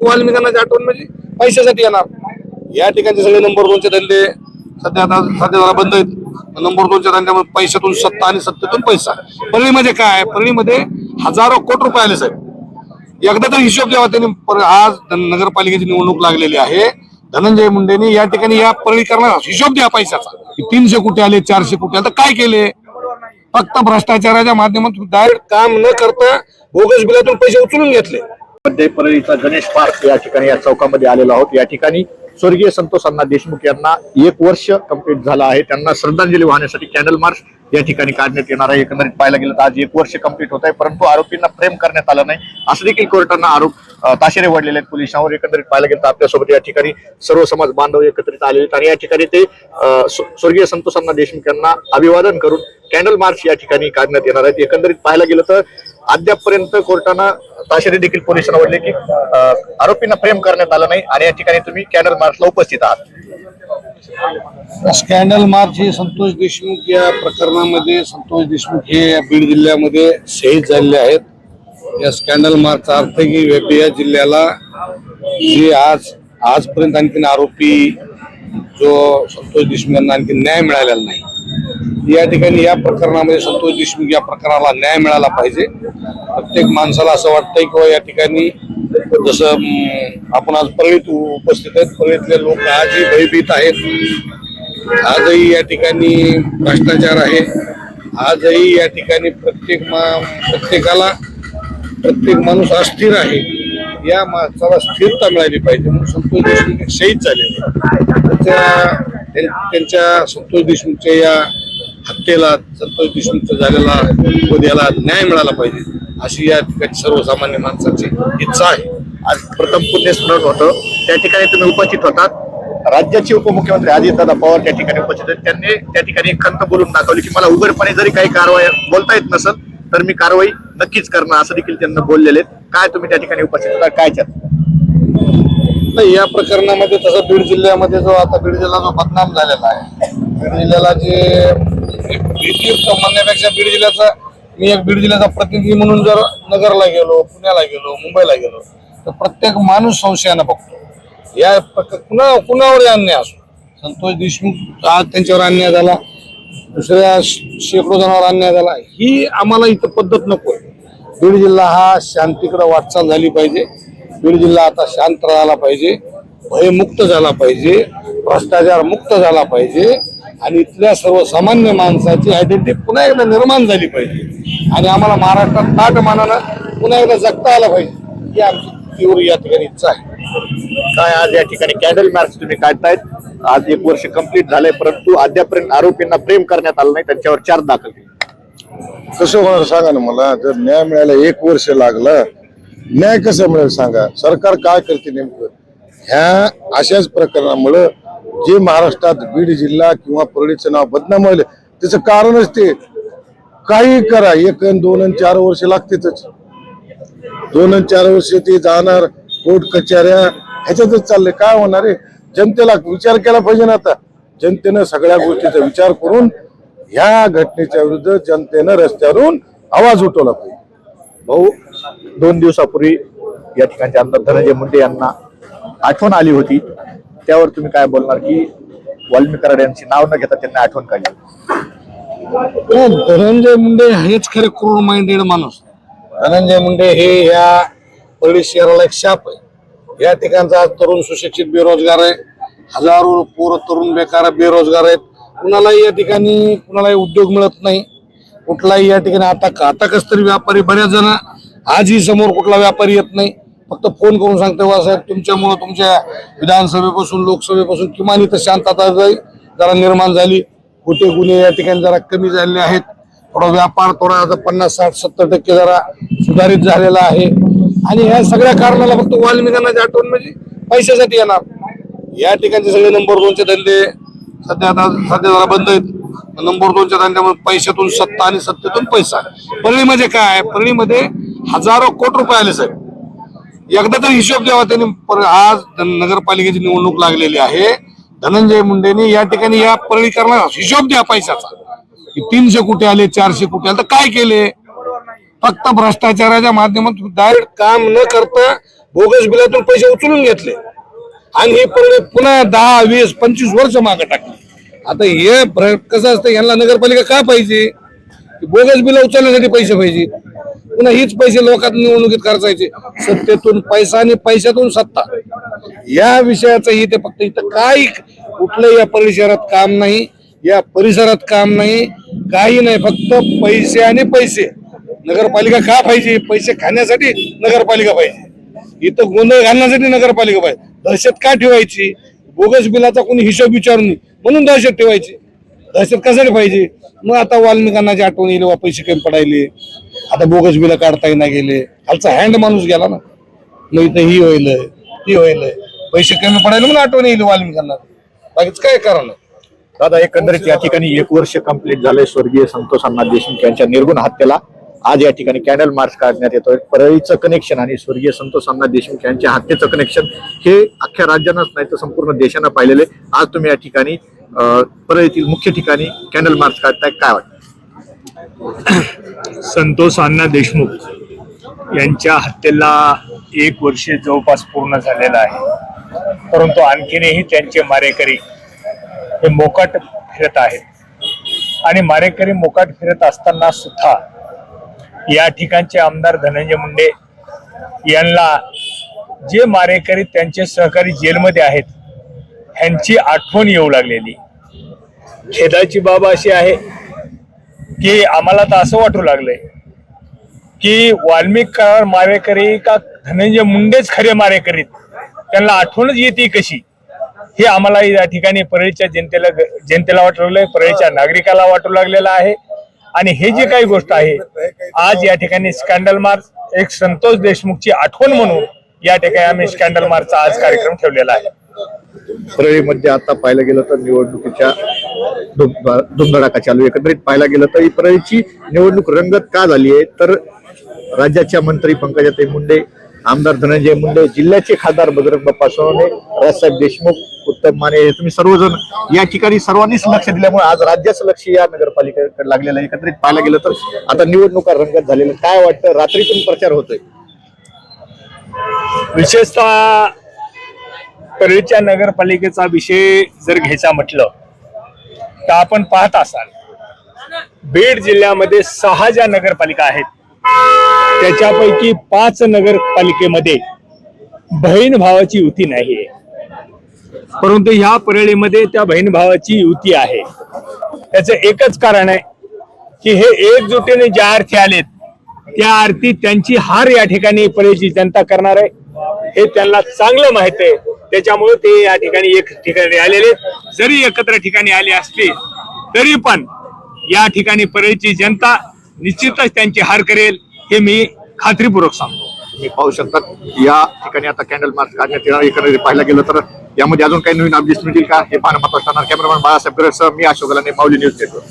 वाल्मिकांची आठवण म्हणजे पैशासाठी येणार। या ठिकाणचे सगळे नंबर 2चे धंदे सध्या जरा बंद आहेत। नंबर 2च्या धंद्यामध्ये पैशातून सत्ता आणि सत्तेतून पैसा। परळीमध्ये काय, परळीमध्ये हजारो कोटी रुपये आले साहेब। एकदा तर हिशोब द्यावा त्यांनी। आज नगरपालिकेची निवडणूक लागलेली आहे। धनंजय मुंडेंनी या ठिकाणी या परळीकरणाचा हिशोब द्या पैशाचा। 300 कोटी आले, 400 कोटी आले, तर काय केले? फक्त भ्रष्टाचाराच्या माध्यमातून डायरेक्ट काम न करता बोगस बिलातून पैसे उचलून घेतले। मध्ये परळीचा गणेश पार्क या ठिकाणी या चौकामध्ये आलेलो आहोत। या ठिकाणी स्वर्गीय संतोष अण्णा देशमुख यांना 1 वर्ष कंप्लीट झालं आहे। त्यांना श्रद्धांजली वाहण्यासाठी कॅन्डल मार्च या ठिकाणी काढण्यात येणार आहे। एकंदरीत पाहायला गेलं तर आज 1 वर्ष कंप्लीट होत आहे, परंतु आरोपींना फ्रेम करण्यात आलं नाही असं देखील कोर्टानं आरोप ताशेरे वडलेले आहेत पोलिसांवर। एकंदरीत पाहायला गेलं तर आपल्यासोबत या ठिकाणी सर्व समाज बांधव एकत्रित आलेले आहेत आणि या ठिकाणी ते स्वर्गीय संतोष अण्णा देशमुख यांना अभिवादन करून कॅन्डल मार्च या ठिकाणी काढण्यात येणार आहेत। एकंदरीत पाहायला गेलं तर अद्यापपर्यंत कोर्टानं ताशेरे देखील पोलिसांना वडले की आरोपींना फ्रेम करण्यात आलं नाही आणि या ठिकाणी तुम्ही कॅन्डल मार्चला उपस्थित आहात। स्कॅन्डल मार्च हे संतोष देशमुख या प्रकरणामध्ये संतोष देशमुख हे बीड जिल्ह्यामध्ये शहीद झालेले आहेत। या स्कॅन्डल मार्चचा अर्थ की या जिल्ह्याला जे आजपर्यंत आणखीन आरोपी जो संतोष देशमुख यांना आणखी न्याय मिळालेला नाही। या ठिकाणी या प्रकरणामध्ये संतोष देशमुख या प्रकरणाला न्याय मिळाला पाहिजे। प्रत्येक माणसाला असं वाटतंय किंवा या ठिकाणी जसं आपण आज परळीत उपस्थित आहेत, परळीतले लोक आजही भयभीत आहेत। आजही या ठिकाणी भ्रष्टाचार आहे। आजही या ठिकाणी प्रत्येक माणूस अस्थिर आहे। या माणसाला स्थिरता मिळाली पाहिजे म्हणून संतोष देशमुख शहीद झाले। त्यांच्या संतोष देशमुखच्या या हत्येला संतोष देशमुखचा झालेला याला न्याय मिळाला पाहिजे अशी या ठिकाणी सर्वसामान्य माणसाची इच्छा आहे। आज प्रथम पुण्यस्मरण होतं, त्या ठिकाणी तुम्ही उपस्थित होतात। राज्याचे उपमुख्यमंत्री अजितदादा पवार त्या ठिकाणी उपस्थित आहेत। त्यांनी त्या ठिकाणी खंत बोलून दाखवली की मला उघडपणे जरी काही कारवाई बोलता येत नसेल तर मी कारवाई नक्कीच करणार असं देखील त्यांना बोललेले आहेत। काय तुम्ही त्या ठिकाणी उपस्थित होता, काय नाही या प्रकरणामध्ये तसं बीड जिल्ह्यामध्ये जो आता बीड जिल्हा जो बदनाम झालेला आहे, बीड जिल्ह्याला जे भीतीयुक्त म्हणण्यापेक्षा बीड जिल्ह्याचा मी एक बीड जिल्ह्याचा प्रतिनिधी म्हणून जर नगरला गेलो, पुण्याला गेलो, मुंबईला गेलो तर प्रत्येक माणूस संशयानं बघतो। या कुणावर अन्याय असो, संतोष देशमुख आज त्यांच्यावर अन्याय झाला, दुसऱ्या शेकडो जणांवर अन्याय झाला, ही आम्हाला इथं पद्धत नको आहे। बीड जिल्हा हा शांतीकडे वाटचाल झाली पाहिजे। बीड जिल्हा आता शांत राहिला पाहिजे, भयमुक्त झाला पाहिजे, भ्रष्टाचार मुक्त झाला पाहिजे आणि इथल्या सर्वसामान्य माणसाची आयडेंटिटी पुन्हा एकदा निर्माण झाली पाहिजे आणि आम्हाला महाराष्ट्रात ताटमानानं पुन्हा एकदा जगता आलं पाहिजे ही आमची तीव्र या ठिकाणी इच्छा आहे। काय आज या ठिकाणी कॅन्डल मार्च तुम्ही काढतायत, आज 1 वर्ष कंप्लीट झालंय, परंतु अद्यापर्यंत आरोपींना फ्रेम करण्यात आलं नाही, त्यांच्यावर चार्ज दाखल केले। कसं होणार सांगा ना मला? जर न्याय मिळायला 1 वर्ष लागलं, न्याय कसं मिळेल सांगा? सरकार काय करते नेमकं? ह्या अशाच प्रकरणामुळे जे महाराष्ट्रात बीड जिल्हा किंवा परळीचं नाव बदनाम व्हायला त्याचं कारणच ते काही करा 1 अन 2 अन 4 वर्ष लागतेच। 2 अन 4 वर्ष ते जाणार कोर्ट कचऱ्या ह्याच्यातच चाललंय। काय होणार आहे? जनतेला विचार केला पाहिजे ना। आता जनतेनं सगळ्या गोष्टीचा विचार करून ह्या घटनेच्या विरुद्ध जनतेनं रस्त्यावरून आवाज उठवला पाहिजे। भाऊ, 2 दिवसापूर्वी या ठिकाणचे आमदार धनंजय मुंडे यांना आठवण आली होती, त्यावर तुम्ही काय बोलणार की वाल्मिक कराड यांची नाव न घेता त्यांना आठवण काढली? धनंजय मुंडे हेच खरे क्रूर माइंडेड माणूस। धनंजय मुंडे हे या परळी शहराला एक शाप आहे। या ठिकाणचा तरुण सुशिक्षित बेरोजगार आहे, हजारो पोरं तरुण बेकार बेरोजगार आहेत। कुणालाही या ठिकाणी कुणालाही उद्योग मिळत नाही, कुठलाही या ठिकाणी आता कस तरी व्यापारी बऱ्याच जण आजही समोर कुठला व्यापारी येत नाही, फक्त फोन करून सांगते वा साहेब तुमच्यामुळे तुमच्या विधानसभेपासून लोकसभेपासून किमान इथं शांतता जरा निर्माण झाली, खोटे गुन्हे या ठिकाणी जरा कमी झालेले आहेत, थोडा व्यापार थोडा 50, 60, 70% जरा सुधारित झालेला आहे आणि ह्या सगळ्या कारणाला फक्त वाल्मिकांची आठवण म्हणजे पैशासाठी येणार। या ठिकाणचे सगळे नंबर 2चे धंदे सध्या जरा बंद आहेत। नंबर 2च्या धंद्यामध्ये पैशातून सत्ता आणि सत्तेतून पैसा। परळीमध्ये काय, परळीमध्ये हजारो कोटी रुपये आले साहेब। एकदा तर हिशोब द्यावा त्यांनी। आज नगरपालिकेची निवडणूक लागलेली आहे। धनंजय मुंडेंनी या ठिकाणी या परळीकरणाचा हिशोब द्या पैशाचा। 300 कोटी आले, 400 कोटी आले, तर काय केले? फक्त भ्रष्टाचाराच्या माध्यमातून डायरेक्ट काम न करता बोगस बिलातून पैसे उचलून घेतले आणि ही पुन्हा 10, 20, 25 वर्ष मागे टाकली. आता हे कसं असतं, यांना नगरपालिका का पाहिजे? बोगस बिल उचलण्यासाठी पैसे पाहिजे, पुन्हा हीच पैसे लोकांना निवडणुकीत खर्चायचे. सत्तेतून पैसा आणि पैशातून सत्ता, या विषयाचं इथे फक्त इथं काही कुठलं या परिसरात काम नाही, या परिसरात काम नाही, काही नाही, फक्त पैसे आणि पैसे. नगरपालिका का पाहिजे? पैसे खाण्यासाठी नगरपालिका पाहिजे, इथं गोंधळ घालण्यासाठी नगरपालिका पाहिजे. दहशत का ठेवायची? बोगस बिलाचा कोणी हिशोब विचारून नाही म्हणून दहशत ठेवायची. दहशत कशासाठी पाहिजे? मग आता वाल्मिकांना जी आठवण येईल, पैसे कमी पडायले, आता बोगस बिल काढता नाही गेले, खालचा हँड माणूस गेला ना, मग इथं ही होईल ती होईल, पैसे कमी पडायला म्हणून आठवण येईल वाल्मिकांना, बाकीच काय कारण. दादा, एकंदरीत या ठिकाणी 1 वर्ष कंप्लीट झालंय स्वर्गीय संतोष अण्णा देशमुख यांच्या निर्गुण हत्येला. आज या ठिकाणी कॅन्डल मार्च काढण्यात येतोय. परळीचं कनेक्शन आणि स्वर्गीय संतोष अण्णा देशमुख यांच्या हत्येचं कनेक्शन हे अख्ख्या राज्यानंच नाही तर संपूर्ण देशानं पाहिलेले. आज तुम्ही या ठिकाणी परळीतील मुख्य ठिकाणी कॅन्डल मार्च काढताय, काय वाटतं? संतोष अण्णा देशमुख यांच्या हत्येला 1 वर्ष जवळपास पूर्ण झालेलं आहे, परंतु आणखीनही त्यांचे मारेकरी हे मोकाट फिरत आहेत आणि मारेकरी मोकाट फिरत असताना सुद्धा या ठिकाणचे आमदार धनंजय मुंडे यांना जे मारेकरी त्यांचे सहकारी जेलमध्ये आहेत ह्यांची आठवण येऊ लागलेली. खेदाची बाब अशी आहे की आम्हाला तर असं वाटू लागलंय की वाल्मिक मारेकरी का धनंजय मुंडेच खरे मारेकरीत, त्यांना आठवणच येते कशी, हे आम्हाला या ठिकाणी परळीच्या जनतेला वाटू लागलंय, परळीच्या नागरिकाला वाटू लागलेलं आहे. आणि हे जे काही गोष्ट आहे, आज या ठिकाणी स्कॅन्डल मार्च एक संतोष देशमुखची आठवण म्हणून या ठिकाणी आम्ही स्कॅन्डल मार्चचा आज कार्यक्रम ठेवलेला आहे. परळीमध्ये आता पाहायला गेलं तर निवडणुकीच्या धुमधडाका चालू. एकंदरीत पाहायला गेलं तर ही परळीची निवडणूक रंगत का झाली आहे तर राज्याच्या मंत्री पंकजाताई मुंडे, आमदार धनंजय मुंडे, जिल्ह्याचे खासदार बजरंग बाप्पा सोनवणे, राजसाहेब देशमुख, उत्तम माने, हे तुम्ही सर्वजण या ठिकाणी सर्वांनीच लक्ष दिल्यामुळे आज राज्याचं लक्ष या नगरपालिकेकडे लागलेलं आहे. एकत्रित पाहायला गेलं तर आता निवडणुका रंगत झालेल्या. काय वाटतं, रात्रीतून प्रचार होतोय? विशेषतः परळीच्या नगरपालिकेचा विषय जर घ्यायचा म्हटलं तर आपण पाहत असाल बीड जिल्ह्यामध्ये 6 ज्या नगरपालिका आहेत त्याच्यापैकी 5 नगरपालिकेमध्ये बहीण भावाची युती नाहीये, परंतु ह्या परळीमध्ये त्या बहीण भावाची युती आहे. त्याचं एकच कारण आहे की हे एकजुटीने ज्या अर्थी आलेत त्या अर्थी त्यांची हार या ठिकाणी परळीची जनता करणार आहे हे त्यांना चांगलं माहित आहे. त्याच्यामुळे ते या ठिकाणी एक ठिकाणी आलेले, जरी एकत्र ठिकाणी आले असले तरी पण या ठिकाणी परळीची जनता निश्चितच त्यांची हार करेल हे मी खात्रीपूर्वक सांगतो. तुम्ही पाहू शकता या ठिकाणी आता कॅन्डल मार्च काढण्यात येणार. एकंदरीत पाहायला गेलं तर यामध्ये अजून काही नवीन अपडेट्स मिळतील का हे पाहणं महत्त्वाचं ठरणार. कॅमेरामॅन बाळासाहेब गरड सह मी अशोक गलाने, माऊली न्यूज नेटवर्क.